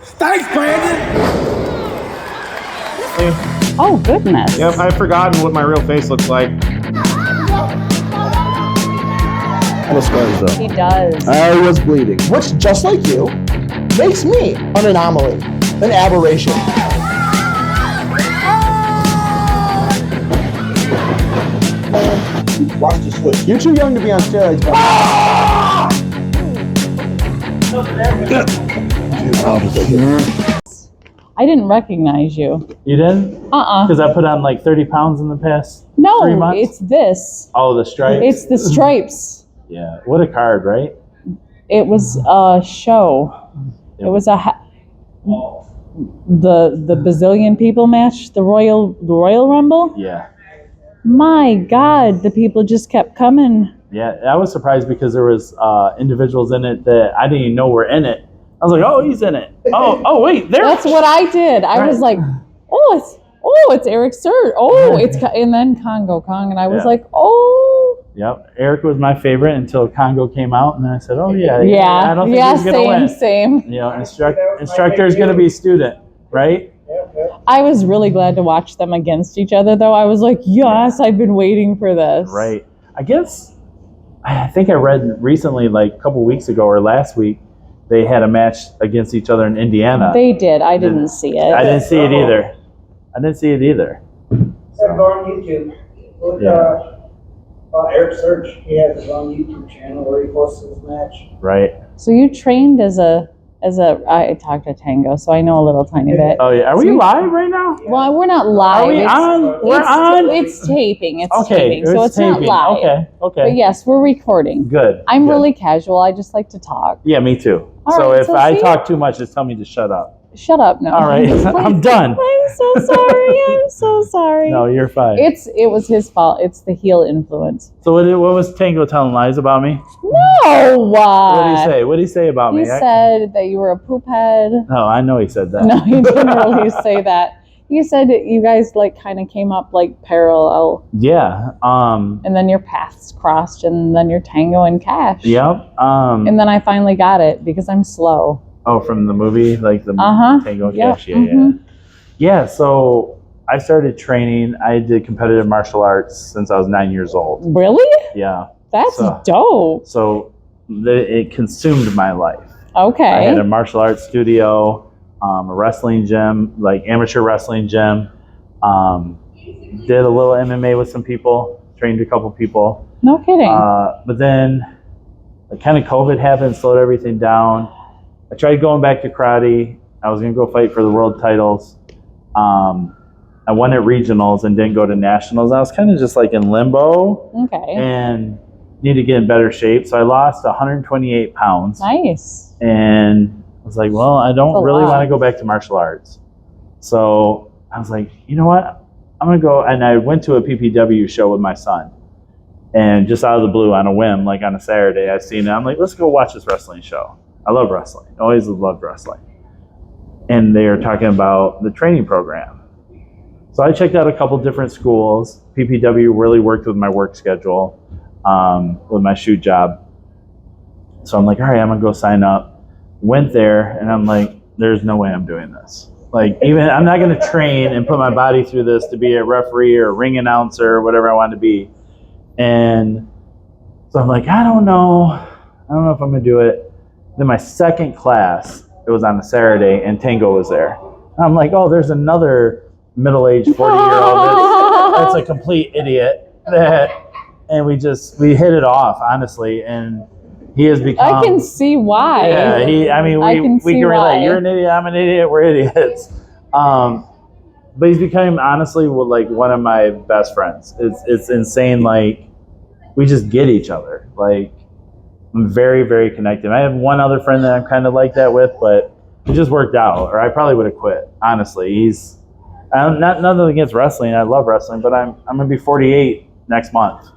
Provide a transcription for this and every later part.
Thanks, Brandon. Oh, goodness. Yep, I've forgotten what my real face looks like. No scars though. He does. I was bleeding. Which, just like you, makes me an anomaly, an aberration. Watch the switch. You're too young to be on steroids, but I didn't recognize you. You didn't? Because I put on like 30 pounds in the past 3 No, months? it's this. Oh, the stripes? It's the stripes. Yeah. What a card, right? It was a show. It was the bazillion people match, the Royal Rumble. Yeah. My God, the people just kept coming. Yeah, I was surprised because there was individuals in it that I didn't even know were in it. I was like, oh, he's in it. Oh, wait, there. That's what I did. I was like, it's Eric Sir. And then Congo Kong, and I was like, oh. Yep, Eric was my favorite until Congo came out, and then I said, oh yeah, I don't think he's gonna win. Same. You know, instructor is gonna be student, right? I was really glad to watch them against each other, though. I was like, yes, I've been waiting for this. Right. I think I read recently, like a couple weeks ago or last week, they had a match against each other in Indiana. They did. I didn't see it. I didn't see it either. So. Go on YouTube. Look, Eric Search. He has his own YouTube channel where he posts his match. Right. So you trained as a. I talked to Tango, so I know a little tiny bit. Oh yeah. Are we live right now? Well, we're not live. Are we on? We're on. It's taping. It's okay. taping, so it's not taping. live. Okay. But yes, we're recording. Good. I'm really casual. I just like to talk. Yeah, me too. All so right, if I talk too much, just tell me to shut up. Shut up now. All right, I'm done. I'm so sorry. I'm so sorry. No, you're fine. It was his fault. It's the heel influence. So what was Tango telling lies about me? No. What did he say? What did he say about me? He said that you were a poop head. No, I know he said that. No, he didn't really say that. He said that you guys like kind of came up like parallel. Yeah. And then your paths crossed, and then your Tango and Cash. Yep. And then I finally got it because I'm slow. Oh, from the movie, like the Tango and Cash. Yeah. So I started training. I did competitive martial arts since I was 9 years old. Really? Yeah. That's dope. So it consumed my life. Okay. I had a martial arts studio, a wrestling gym, like amateur wrestling gym. Did a little MMA with some people, trained a couple people. No kidding. But then kind of COVID happened, slowed everything down. I tried going back to karate. I was going to go fight for the world titles. I won at regionals and didn't go to nationals. I was kind of just like in limbo. Okay. And needed to get in better shape. So I lost 128 pounds. Nice. And I was like, well, I don't really want to go back to martial arts. So I was like, you know what? I'm going to go. And I went to a PPW show with my son. And just out of the blue on a whim, like on a Saturday, I seen it. I'm like, let's go watch this wrestling show. I love wrestling. Always loved wrestling. And they are talking about the training program. So I checked out a couple different schools. PPW really worked with my work schedule, with my shoot job. So I'm like, all right, I'm going to go sign up. Went there, and I'm like, there's no way I'm doing this. Like, even I'm not going to train and put my body through this to be a referee or a ring announcer or whatever I want to be. And so I'm like, I don't know if I'm going to do it. Then my second class, it was on a Saturday, and Tango was there. And I'm like, oh, there's another middle-aged 40-year-old that's a complete idiot. And we hit it off, honestly, and he has become... I can see why. Yeah, we can relate. You're an idiot, I'm an idiot, we're idiots. But he's become, honestly, like one of my best friends. It's insane, like, we just get each other. Like, I'm very, very connected. I have one other friend that I'm kind of like that with, but it just worked out, or I probably would have quit, honestly. Nothing against wrestling. I love wrestling, but I'm going to be 48 next month.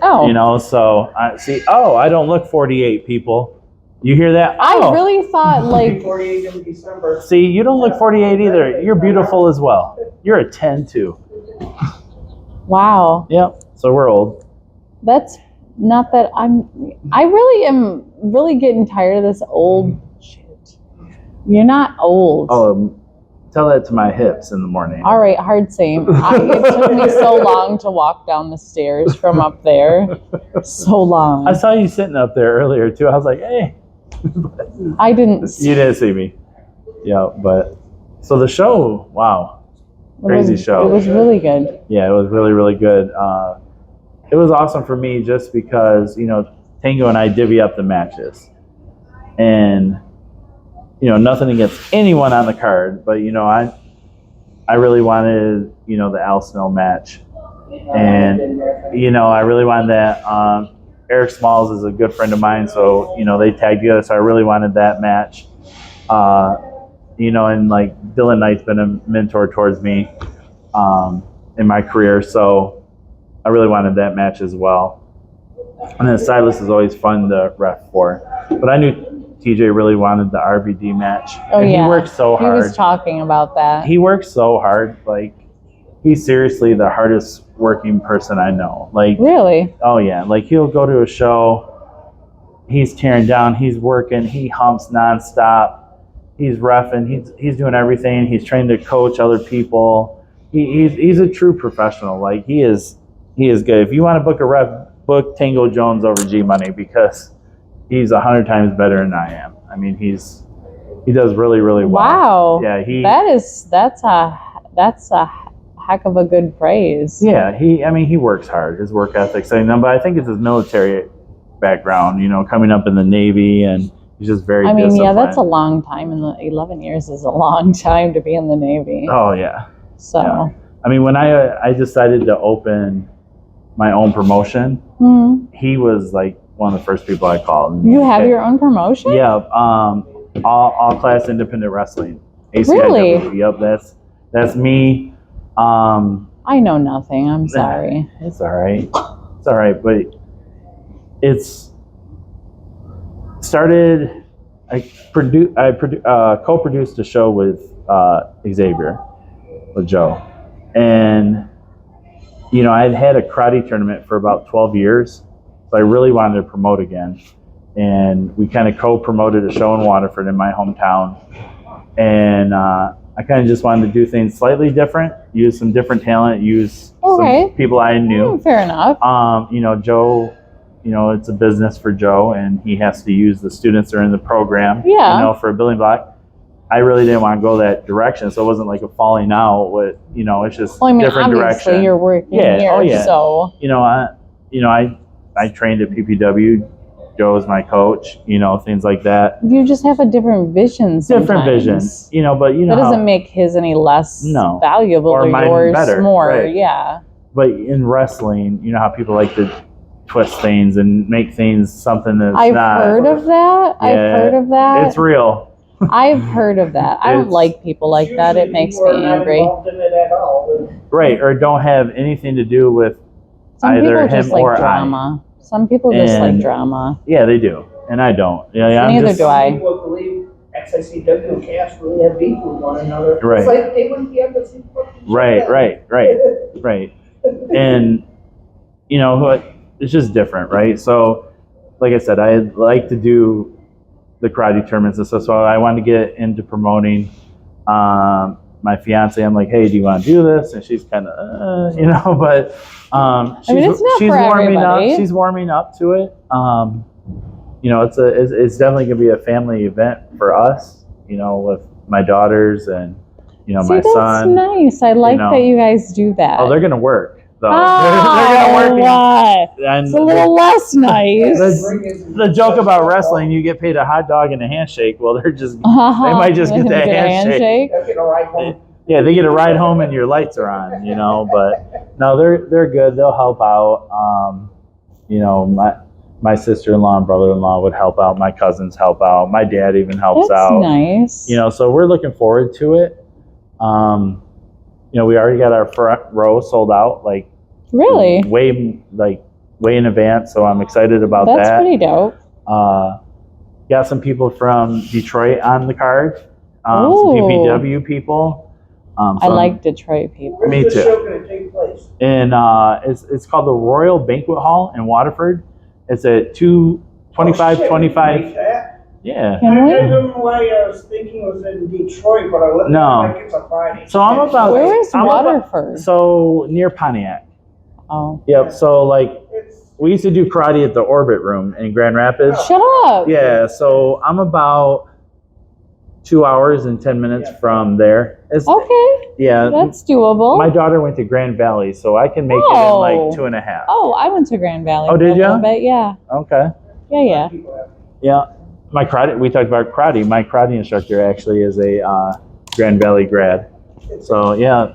Oh. You know, so I don't look 48, people. You hear that? I really thought like 48 in December. See, you don't look 48 either. You're beautiful as well. You're a 10 too. Wow. Yep. So we're old. That's not that I really am getting tired of this old shit. You're not old. Oh, tell that to my hips in the morning. All right, hard same. It took me so long to walk down the stairs from up there. So long. I saw you sitting up there earlier too. I was like, hey. I didn't. You didn't see me. Yeah, but so the show, wow. Crazy show. It was really good. Yeah, it was really, really good. It was awesome for me just because, Tango and I divvy up the matches. And, nothing against anyone on the card, but, I really wanted, the Al Snow match. And, I really wanted that. Eric Smalls is a good friend of mine, so, they tagged together, so I really wanted that match. And like Dylan Knight's been a mentor towards me in my career, so I really wanted that match as well. And then Silas is always fun to ref for, but I knew TJ really wanted the RVD match. Oh, and yeah. He works so hard. He was talking about that. He works so hard. Like, he's seriously the hardest working person I know. Like, really? Oh yeah. Like, he'll go to a show, he's tearing down, he's working, he humps nonstop. He's reffing. He's doing everything. He's trained to coach other people. He's a true professional. Like, he is good. If you want to book a ref, book Tango Jones over G Money, because he's 100 times better than I am. I mean, he does really, really well. Wow. Yeah. That's a heck of a good praise. Yeah. He works hard. His work ethic's but I think it's his military background. Coming up in the Navy, and he's just very disciplined. Yeah, that's a long time. 11 years is a long time to be in the Navy. Oh, yeah. So. Yeah. When I decided to open my own promotion, he was like one of the first people I called. You have your own promotion? Yeah. All Class Independent Wrestling. ACIW. Really? Yep, that's me. I know nothing. I'm sorry. It's all right. It's all right, but it's started. I co-produced a show with Xavier, with Joe, and I'd had a karate tournament for about 12 years, so I really wanted to promote again, and we kind of co-promoted a show in Waterford in my hometown, and I kind of just wanted to do things slightly different, use some different talent, use some people I knew. Fair enough. Joe. It's a business for Joe, and he has to use the students that are in the program, for a building block. I really didn't want to go that direction, so it wasn't like a falling out. With it's just different direction. Obviously you're working here, so I trained at PPW. Joe is my coach. Things like that. You just have a different vision. Different vision. But that doesn't make his any less valuable or mine yours better, more. Right. Yeah. But in wrestling, how people like to twist things and make things something that's I've not. heard of that. Yeah, I've heard of that. It's real. I've heard of that. I don't like people like that. It makes me angry. Right, or don't have anything to do with either him or drama. Some people just like drama. Yeah, they do, and I don't. Yeah, neither do I. People believe XICW and Cash really have beef with one another. Right. It's like they wouldn't be able to see Right. And it's just different, right? So, like I said, I like to do the karate tournaments and stuff, so I wanted to get into promoting. My fiance, I'm like, hey, do you want to do this? And she's kind of, but it's not she's for warming everybody. up. She's warming up to it. It's definitely gonna be a family event for us. With my daughters and my son. That's nice. I like that you guys do that. Oh, they're gonna work. So they're gonna work. And it's a little less nice. The joke about wrestling, you get paid a hot dog and a handshake. Well, they might just get that handshake. Yeah, they get a ride home and your lights are on, but no, they're good. They'll help out. My sister-in-law and brother-in-law would help out. My cousins help out. My dad even helps out. Nice. So we're looking forward to it. We already got our front row sold out, like really way in advance. So I'm excited about that. That's pretty dope. Got some people from Detroit on the card. Some PPW people. I like Detroit people. Me Where's too. the show going to take place? And it's called the Royal Banquet Hall in Waterford. It's at 25. Yeah, Yeah. Can I we? don't know why I was thinking it was in Detroit, but I looked No. like it's a Friday. So I'm about. Where is I'm about- Waterford? So near Pontiac. Oh. Yep. So like It's, we used to do karate at the Orbit Room in Grand Rapids. Shut up. Yeah. So I'm about 2 hours and 10 minutes from there. It's, Okay, Yeah. that's doable. My daughter went to Grand Valley, so I can make it in Oh. like 2.5. Oh, I went to Grand Valley. Oh, for did a little ya? bit. Yeah. Okay. Yeah. Yeah. My karate. We talked about karate. My karate instructor actually is a Grand Valley grad. So yeah,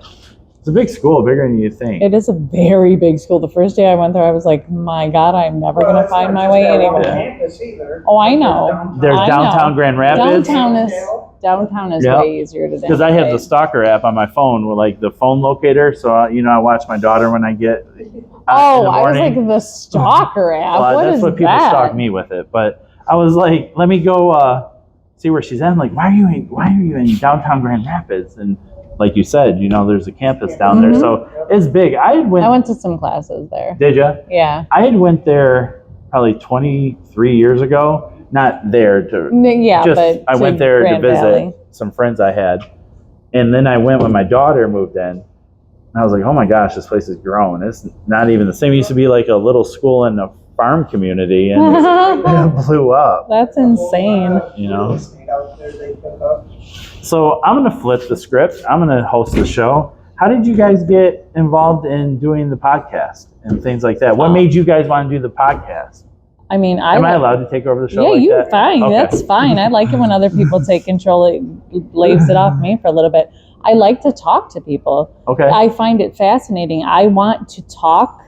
it's a big school, bigger than you think. It is a very big school. The first day I went there, I was like, my God, I'm never going to find my way anywhere. Campus either. Oh, I know. There's I downtown know. Grand Rapids. Downtown is Yep. way easier to do. Because I have the Stalker app on my phone with like the phone locator, so I watch my daughter when I get. Oh, in the I was morning. like the stalker app. Well, What that's is what people that? stalk me with it. But I was like, let me go see where she's at. I'm like, why are you in downtown Grand Rapids? And like you said, there's a campus down there, so it's big. I went to some classes there. Did you? Yeah. I had went there probably 23 years ago. Not there to. Yeah, just, but I to went there Grand to visit Valley. some friends I had, and then I went when my daughter moved in. And I was like, oh my gosh, this place has grown. It's not even the same. It used to be like a little school in a farm community, and it blew up. That's insane. So I'm gonna flip the script. I'm gonna host the show. How did you guys get involved in doing the podcast and things like that? What made you guys want to do the podcast? I mean, Am I allowed to take over the show? Yeah, like you're that? fine. Okay. That's fine. I like it when other people take control. It lays it off me for a little bit. I like to talk to people. Okay. I find it fascinating. I want to talk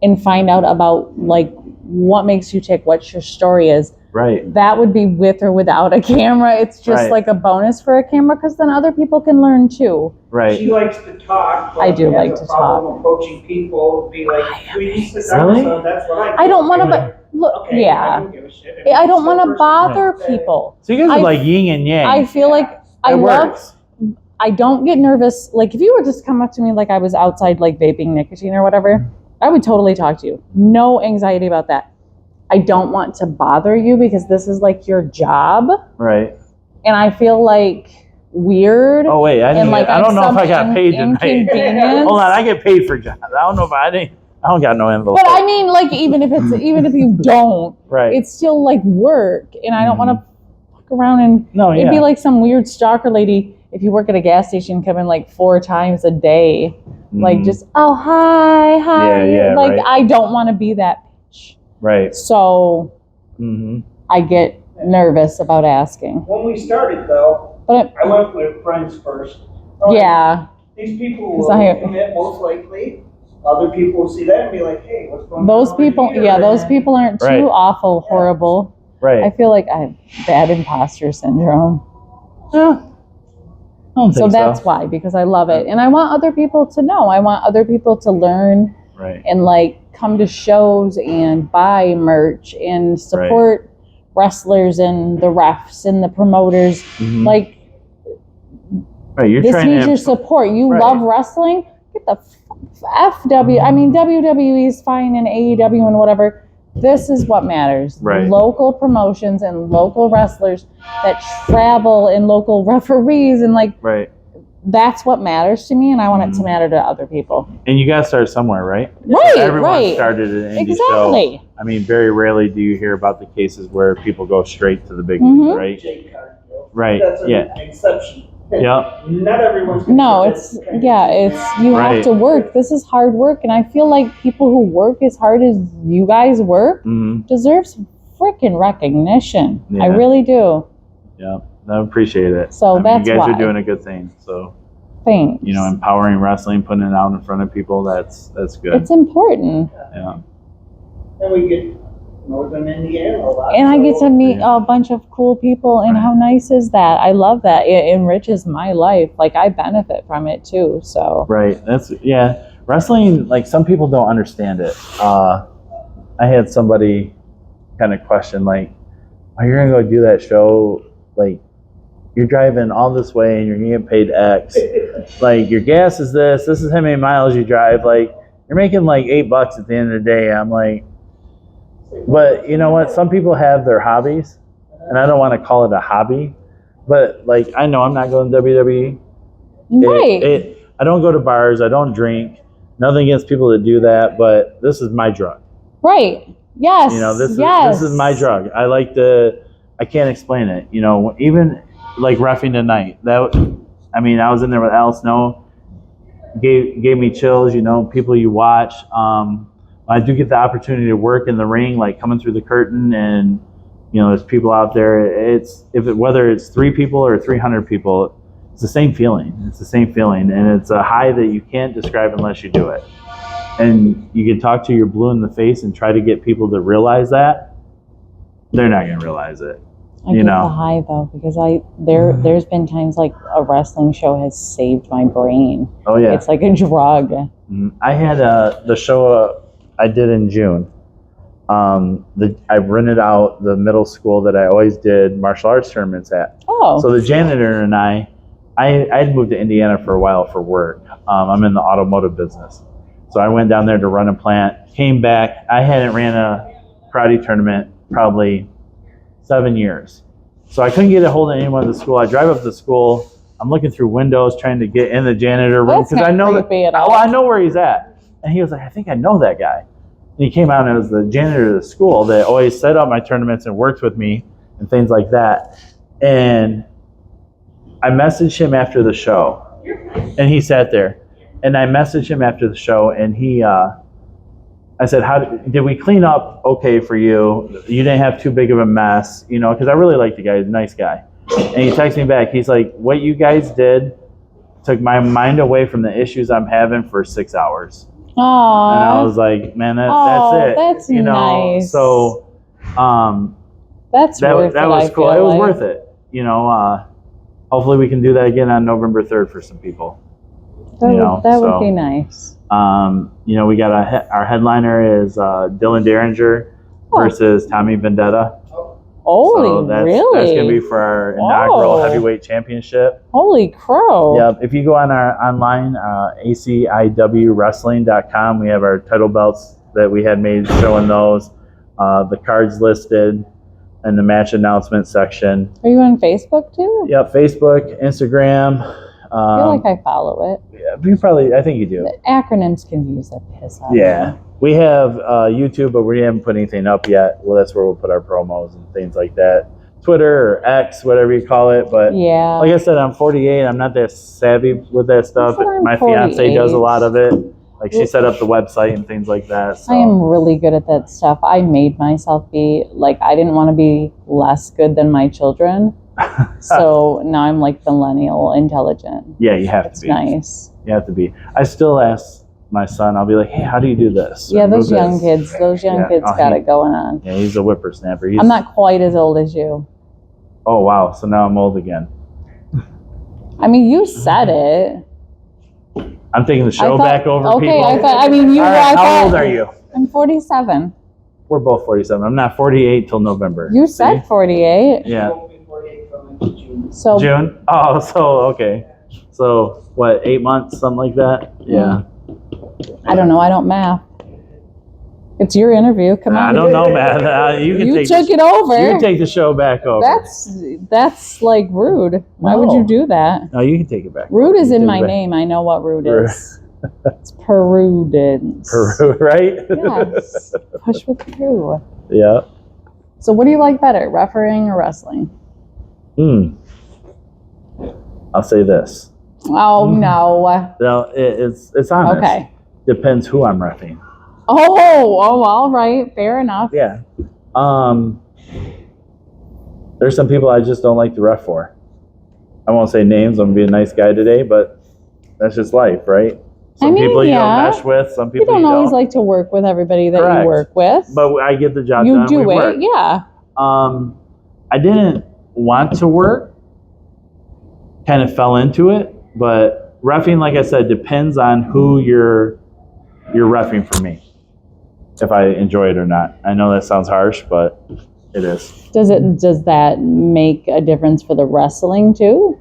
and find out about like what makes you tick, what your story is. Right. That would be with or without a camera. It's just Right. like a bonus for a camera because then other people can learn too. Right. She likes to talk. But I do has like a to problem approaching people, be like, we need to talk, Really? so that's what I don't want to, Really? look, Okay, I yeah. don't give a shit. I don't want to Person bother said- people. So you guys are I- like yin and yang. I feel like I It love. works. I don't get nervous. Like if you were just come up to me like I was outside like vaping nicotine or whatever, I would totally talk to you. No anxiety about that. I don't want to bother you because this is like your job. Right. And I feel like weird. Oh wait, I and like I don't know if I got some paid tonight. inconvenience. Hold on, I get paid for jobs. I don't know if I don't got no envelope. But I mean, like even if you don't, Right. it's still like work, and I don't want to fuck around and No, it'd be yeah. like some weird stalker lady if you work at a gas station come in like 4 times a day, like just hi, Yeah, like right. I don't want to be that bitch. Right. So Mm-hmm. I get nervous about asking. When we started though, But I went with friends first. yeah, These people 'Cause will I- commit most likely. Other people will see that and be like, hey, what's going on? those over people, here? yeah, those people aren't too Right. awful, horrible. Right. I feel like I have bad imposter syndrome. I don't So think that's why, because I love it. And I want other people to know. I want other people to learn Right. and like come to shows and buy merch and support wrestlers and the refs and the promoters. Mhm. Like Right. You're this trying needs to. your support. You Right. love wrestling? Get the FW. I mean, WWE is fine and AEW and whatever. This is what matters. Right. Local promotions and local wrestlers that travel and local referees and like Right. that's what matters to me, and I want it to matter to other people. And you got to start somewhere, right? Right, Everyone right. started an indie Exactly. show. I mean, very rarely do you hear about the cases where people go straight to the big Mhm. league, right? Jake Cargill. Right. That's an Yeah. exception. Yep. Not everyone's gonna No, do it's this kind of yeah, thing. it's you Right. have to work. This is hard work, and I feel like people who work as hard as you guys work Mm-hmm. deserve some freaking recognition. I Yeah. really do. Yeah. I appreciate it. So I mean, that's you guys why. are doing a good thing. So Thanks. empowering wrestling, putting it out in front of people. That's good. It's important, Yeah. And we get Northern Indiana a lot. and I get so- to meet Yeah. a bunch of cool people. And Right. how nice is that? I love that. It enriches my life. Like I benefit from it too. So Right. That's wrestling. Like some people don't understand it. I had somebody kind of question like, "Are you gonna go do that show? Like, you're driving all this way and you're gonna get paid X. Like your gas is this. This is how many miles you drive. Like you're making like $8 at the end of the day." I'm like, but you know what? Some people have their hobbies, and I don't want to call it a hobby, but like I know I'm not going to WWE. Right. I don't go to bars. I don't drink. Nothing against people that do that, but this is my drug. Right. Yes. You know, this yes. is my drug. I can't explain it. You know, even like reffing tonight. I was in there with Al Snow. Gave me chills. You know, people you watch. I do get the opportunity to work in the ring, like coming through the curtain, and you know, there's people out there. Whether it's 3 people or 300 people, it's the same feeling. It's the same feeling, and it's a high that you can't describe unless you do it. And you can talk to your blue in the face and try to get people to realize that. They're not going to realize it. I get the high though, because there's been times like a wrestling show has saved my brain. Oh yeah, it's like a drug. I had the show I did in June. I rented out the middle school that I always did martial arts tournaments at. Oh. So the janitor and I had moved to Indiana for a while for work. I'm in the automotive business. So I went down there to run a plant, came back. I hadn't ran a karate tournament probably 7 years. So I couldn't get a hold of anyone at the school. I drive up to the school. I'm looking through windows trying to get in the janitor room because I know I know where he's at. And he was like, I think I know that guy. And he came out and it was the janitor of the school that always set up my tournaments and worked with me and things like that. And I messaged him after the show, and he sat there. And I messaged him after the show, and I said, "How did we clean up? Okay for you? You didn't have too big of a mess, you know?" Because I really like the guy; he's a nice guy. And he texted me back. He's like, "What you guys did took my mind away from the issues I'm having for 6 hours." Aww. And I was like, "Man, that's it." That's you know? nice. So, that's worth that it, was I cool. feel It was like. worth it. You know, hopefully we can do that again on November 3rd for some people. That would be nice. You know, we got our headliner is Dylan Derringer versus Tommy Vendetta. Holy, really? That's going to be for our inaugural heavyweight championship. Holy crow. Yep. If you go on our online, aciwwrestling.com, we have our title belts that we had made showing those, the cards listed, and the match announcement section. Are you on Facebook too? Yep, Facebook, Instagram. I feel like I follow it. Yeah, I think you do. The acronyms can use a piss out. Yeah. We have YouTube, but we haven't put anything up yet. Well, that's where we'll put our promos and things like that. Twitter or X, whatever you call it. But yeah, like I said, I'm 48. I'm not that savvy with that stuff. My fiance does a lot of it. Like she set up the website and things like that. So. I am really good at that stuff. I made myself be like, I didn't want to be less good than my children. So now I'm like millennial intelligent. Yeah, you have to be. It's nice. You have to be. I still ask my son, I'll be like, hey, how do you do this? Yeah, those young kids got it going on. Yeah, he's a whippersnapper. I'm not quite as old as you. Oh, wow. So now I'm old again. I mean, you said it. I'm taking the show back over people. Okay, how old are you? I'm 47. We're both 47. I'm not 48 till November. You said 48. Yeah. So June? Oh, so, okay. So, what, 8 months, something like that? Yeah. I don't know. I don't math. It's your interview. Come on. I don't know, man. You took it over. You can take the show back over. That's like rude. Why would you do that? No, you can take it back. Rude is in my name. I know what rude is. It's prudence. Peru, right? Yes. Push with Peru. Yeah. So what do you like better, refereeing or wrestling? I'll say this. Oh, no. No, it's honest. Okay. Depends who I'm reffing. Oh, all right. Fair enough. Yeah. There's some people I just don't like to ref for. I won't say names. I'm going to be a nice guy today, but that's just life, right? Some people you don't mesh with. Some people you don't. always like to work with everybody that you work with. But I get the job done. You do it, yeah. I didn't want to work. Kind of fell into it. But reffing, like I said, depends on who you're reffing for me. If I enjoy it or not. I know that sounds harsh, but it is. Does that make a difference for the wrestling too?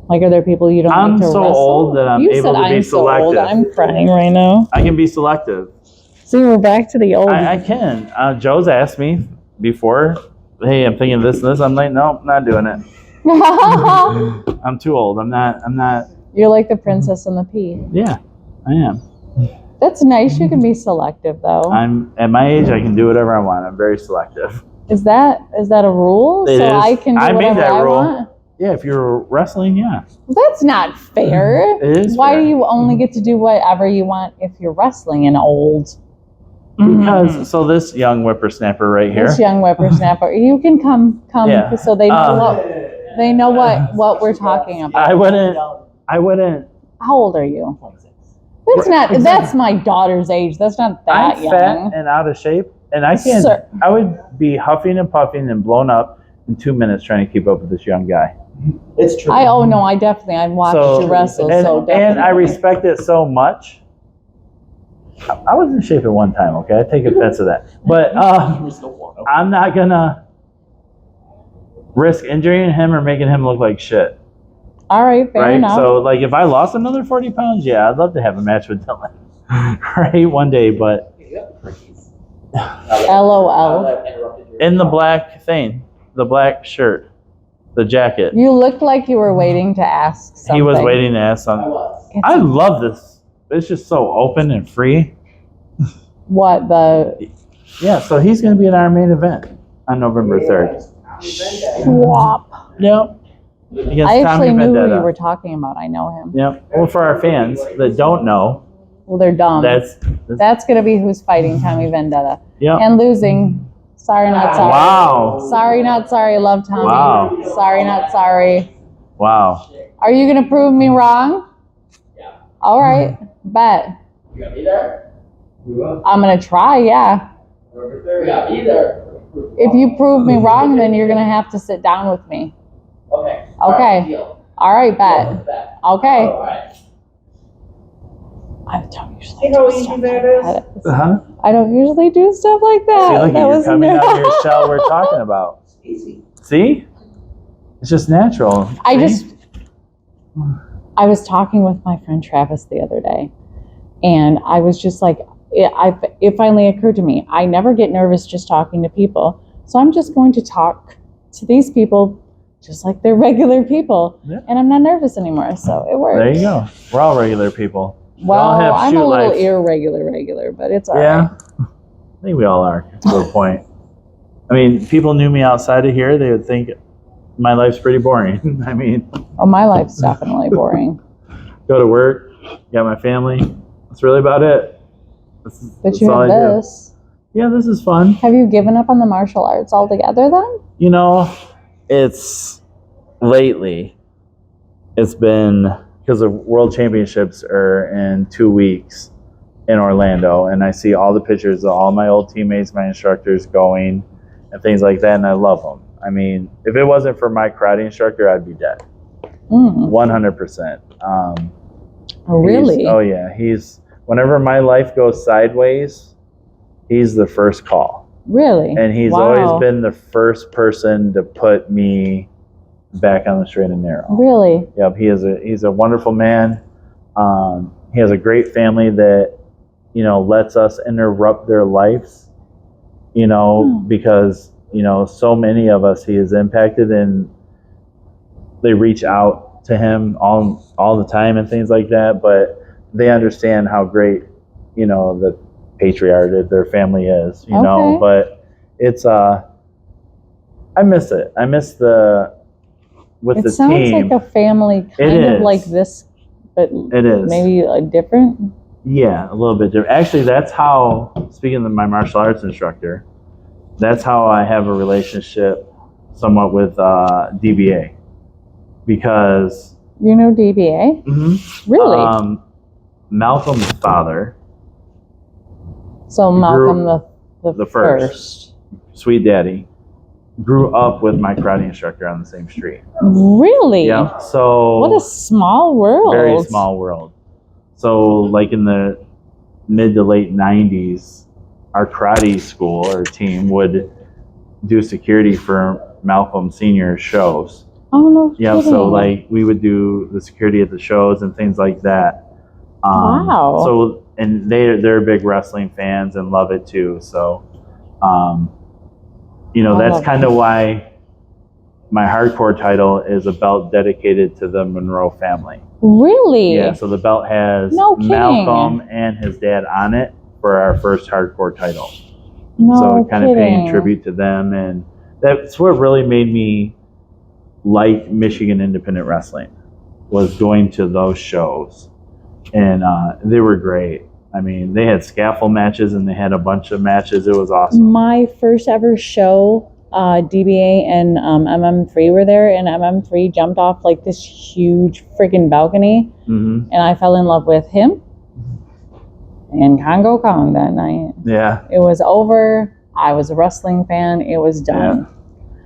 Like, are there people you don't like to wrestle? I'm so old that I'm able to be selective. Old. I'm crying right now. I can be selective. See, we're back to the old. I can. Joe's asked me before hey, I'm thinking this and this. I'm like, nope, not doing it. I'm too old. I'm not. You're like the princess and the pea. Yeah, I am. That's nice. You can be selective, though. I'm at my age. I can do whatever I want. I'm very selective. Is that a rule? It so is. I can do I made whatever that I rule. want? Yeah, if you're wrestling, yeah. That's not fair. It is Why fair. do you only get to do whatever you want if you're wrestling and old? Because so this young whippersnapper right here. This young whippersnapper, you can come, Yeah. so they know what we're talking about. I wouldn't. How old are you? That's not. That's my daughter's age. That's not that I'm young. fat and out of shape, and I can't. Sir. I would be huffing and puffing and blown up in 2 minutes trying to keep up with this young guy. It's true. I'd watched you wrestle, and, so definitely. and I respect it so much. I was in shape at one time. Okay, I take offense to that, but I'm not gonna risk injuring him or making him look like shit. All right, fair Right? enough. So, like, if I lost another 40 pounds, yeah, I'd love to have a match with Dylan, right? One day, but LOL. in the black thing, the black shirt, the jacket. You looked like you were waiting to ask something. He was waiting to ask something. I love this. It's just so open and free. What the? Yeah, so he's going to be in our main event on November 3rd. Swap. Yep. Against I Tommy actually knew who Vendetta. you were talking about. I know him. Yep. Well, for our fans that don't know, Well, they're dumb. That's gonna be who's fighting Tommy Vendetta yep. and losing. Sorry, not sorry. Wow. Sorry, not sorry. Love Tommy. Wow. Sorry, not sorry. Wow. Are you gonna prove me wrong? Yeah. All right. Bet. You gotta be there. We will. I'm gonna try. Yeah. We gotta be there. If you prove me wrong, then you're gonna have to sit down with me. Okay. Okay. All right, deal. All right. Bet. Bet. Okay. All right. I don't usually See how do easy stuff that like is? that. Uh-huh. I don't usually do stuff like that. See, look at That you was coming out of your shell we're talking about. Easy. See? It's just natural. I See? was talking with my friend Travis the other day, and I was just like, it finally occurred to me, I never get nervous just talking to people, so I'm just going to talk to these people just like they're regular people, Yeah. and I'm not nervous anymore, so it works. There you go. We're all regular people. Well, all have I'm shoot a little lives. irregular, but it's all right. Yeah. I think we all are to a point. I mean, people knew me outside of here, they would think my life's pretty boring. I mean, Oh, my life's definitely boring. go to work, got my family. That's really about it. But you all have I do. this. Yeah, this is fun. Have you given up on the martial arts altogether then? You know, it's lately, it's been because the World Championships are in 2 weeks in Orlando, and I see all the pictures of all my old teammates, my instructors going and things like that, and I love them. I mean, if it wasn't for my karate instructor, I'd be dead. 100%. Oh, really? Oh, yeah. Whenever my life goes sideways, he's the first call. Really? And he's Wow. always been the first person to put me back on the straight and narrow. Really? Yep, he's a wonderful man. He has a great family that, lets us interrupt their lives, because, so many of us he has impacted, and they reach out to him all the time and things like that, but they understand how great, the patriarch of their family is, Okay. but it's, I miss it. I miss with It the sounds team. like a family kind of is. like this, but It is. maybe different. Yeah, a little bit different. Actually, that's how, speaking of my martial arts instructor, that's how I have a relationship somewhat with DBA. Because You know DBA? Really? Malcolm's father, So Malcolm the the first. Sweet Daddy, grew up with my karate instructor on the same street. Really? Yeah. So What a small world. very small world. So like in the mid to late 90s, our karate school or team would do security for Malcolm Senior shows. Oh, no Yeah, kidding. so like we would do the security at the shows and things like that. Wow. So and they're big wrestling fans and love it too. So you know, I that's love kind of why my hardcore title is a belt dedicated to the Monroe family. Really? Yeah, so the belt has No kidding. Malcolm and his dad on it for our first hardcore title. No So kind of paying kidding. tribute to them, and that's what really made me like Michigan Independent Wrestling, was going to those shows, and they were great. I mean, they had scaffold matches and they had a bunch of matches. It was awesome. My first ever show, DBA and MM3 were there, and MM3 jumped off like this huge freaking balcony, Mm-hmm. and I fell in love with him and Congo Kong that night. Yeah, It was over. I was a wrestling fan. It was done.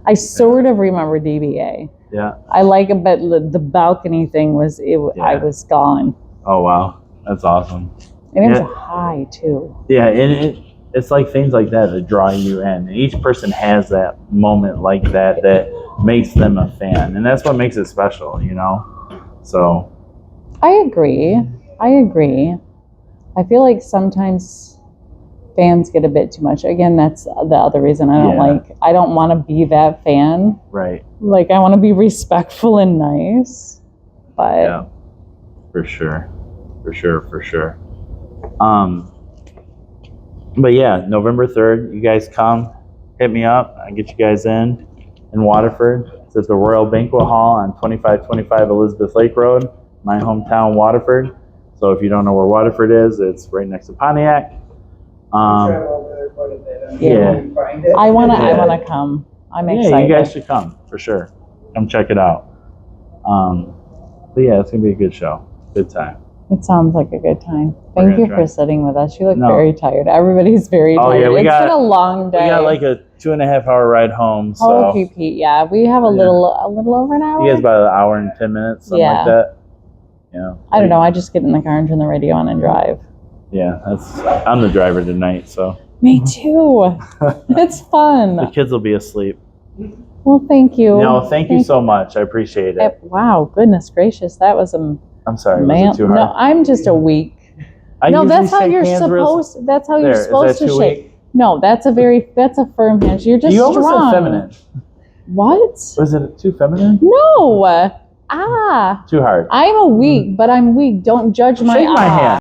I sort of remember DBA. yeah. I like it, but the balcony thing was it. I Yeah. was gone, Oh wow, that's awesome. and it was Yeah. high too. Yeah, and it's like things like that that draw you in. And each person has that moment like that that makes them a fan, and that's what makes it special, you know. So I agree. I feel like sometimes fans get a bit too much. Again, that's the other reason I don't Yeah. I don't want to be that fan. right, Like, I want to be respectful and nice. But yeah, for sure. But yeah, November 3rd, you guys come, hit me up. I get you guys in Waterford. It's at the Royal Banquet Hall on 2525 Elizabeth Lake Road, my hometown, Waterford. So if you don't know where Waterford is, it's right next to Pontiac. Travel over there quite a bit. I'm Yeah. sure you can find it. I want Yeah. to come. I'm Yeah, excited. you guys should come for sure. Come check it out. But yeah, it's gonna be a good show. Good time. It sounds like a good time. We're Thank gonna you try. for sitting with us. You look No. very tired. Everybody's very Oh, tired. yeah, we It's got- been a long day. We got like a 2.5 hour ride home, so Holy Pete, yeah. We have a Yeah. little over an hour. you guys about an hour and 10 minutes, something Yeah. like that. You know, I don't know. I just get in the car and turn the radio on and drive. Yeah, I'm the driver tonight, so Me too. It's the fun. kids will be asleep. Well, thank you. No, thank you so much. I appreciate it. Wow, goodness gracious, that was a I'm sorry, man. was it too hard? No, I'm just a weak. I No, usually that's how shake you're hands real- supposed. That's how There, you're is supposed that to too shake. weak? No, that's a firm hand. You're just You almost strong. said feminine. What? Was it too feminine? No. Too hard. I'm a weak, but I'm weak. Don't judge my Shake my ah. hand.